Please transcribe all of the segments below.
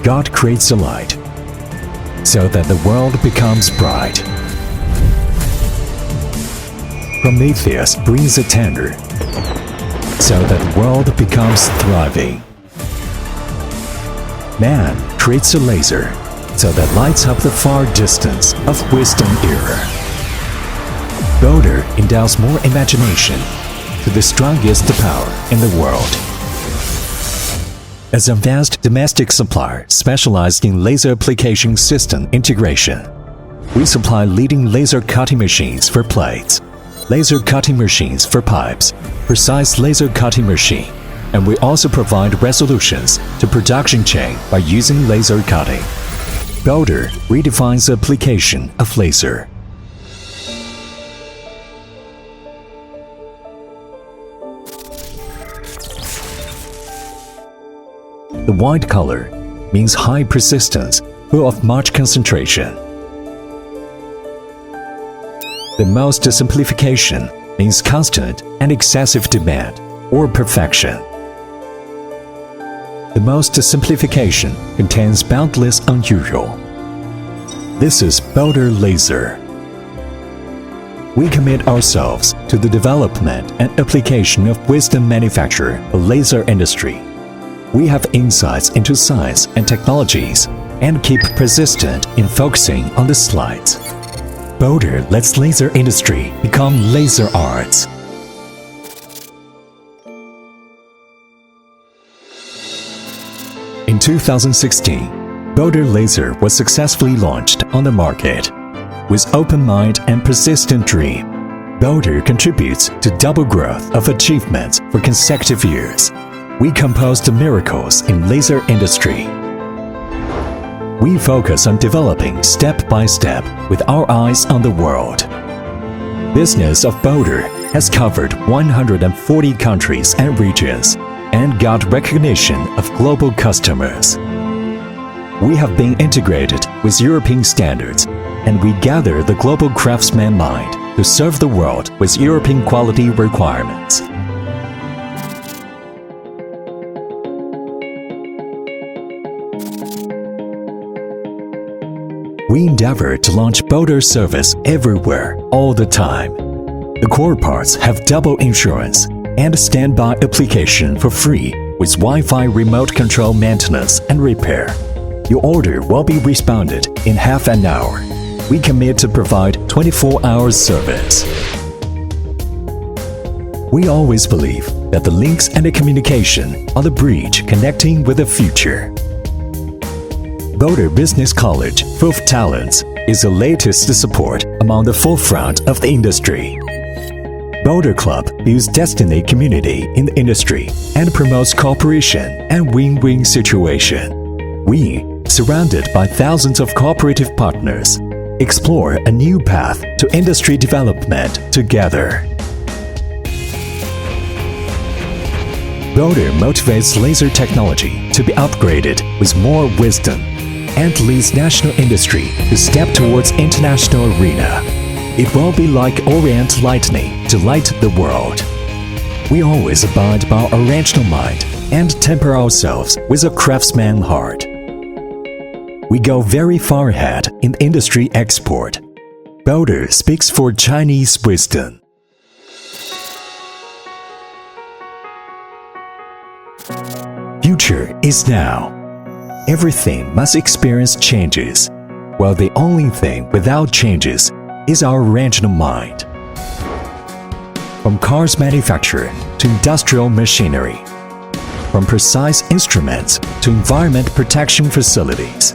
God creates the light, so that the world becomes bright. Prometheus brings the thunder, so that the world becomes thriving. Man creates a laser, so that lights up the far distance of wisdom era. Builder endows more imagination to the strongest power in the world. As an advanced domestic supplier specialized in laser application system integration, we supply leading laser cutting machines for plates, laser cutting machines for pipes, precise laser cutting machine, and we also provide resolutions to production chain by using laser cutting. Builder redefines the application of laser. The white color means high persistence, full of much concentration. The most simplification means constant and excessive demand or perfection. The most simplification contains boundless unusual. This is Builder Laser. We commit ourselves to the development and application of wisdom manufacture of laser industry. We have insights into science and technologies and keep persistent in focusing on the slides. Builder lets laser industry become laser arts. In 2016, Builder Laser was successfully launched on the market. With open mind and persistent dream, Builder contributes to double growth of achievements for consecutive years. We composed miracles in laser industry. We focus on developing step by step with our eyes on the world. Business of Builder has covered 140 countries and regions and got recognition of global customers. We have been integrated with European standards, and we gather the global craftsman mind to serve the world with European quality requirements. We endeavor to launch Builder service everywhere, all the time. The core parts have double insurance and standby application for free with Wi-Fi remote control maintenance and repair. Your order will be responded in half an hour. We commit to provide 24-hour service. We always believe that the links and the communication are the bridge connecting with the future. Builder Business College, full of talents, is the latest support among the forefront of the industry. Builder Club builds destiny community in the industry and promotes cooperation and win-win situation. We, surrounded by thousands of cooperative partners, explore a new path to industry development together. Builder motivates laser technology to be upgraded with more wisdom and leads national industry to step towards international arena. It will be like Orient lightning to light the world. We always abide by our rational mind and temper ourselves with a craftsman heart. We go very far ahead in industry export. Builder speaks for Chinese wisdom. Future is now. Everything must experience changes, while the only thing without changes is our rational mind. From cars manufacture to industrial machinery, from precise instruments to environment protection facilities,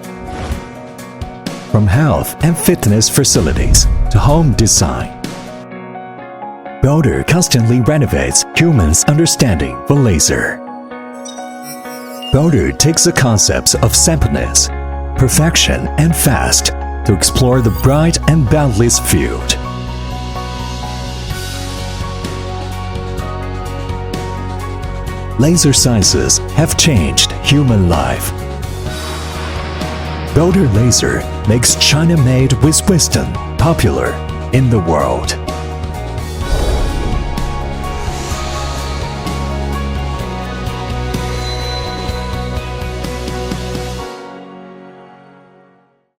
from health and fitness facilities to home design. Builder constantly renovates humans' understanding for laser. Builder takes the concepts of simpleness, perfection, and fast to explore the bright and boundless field. Laser sciences have changed human life. Builder Laser makes China-made with wisdom popular in the world.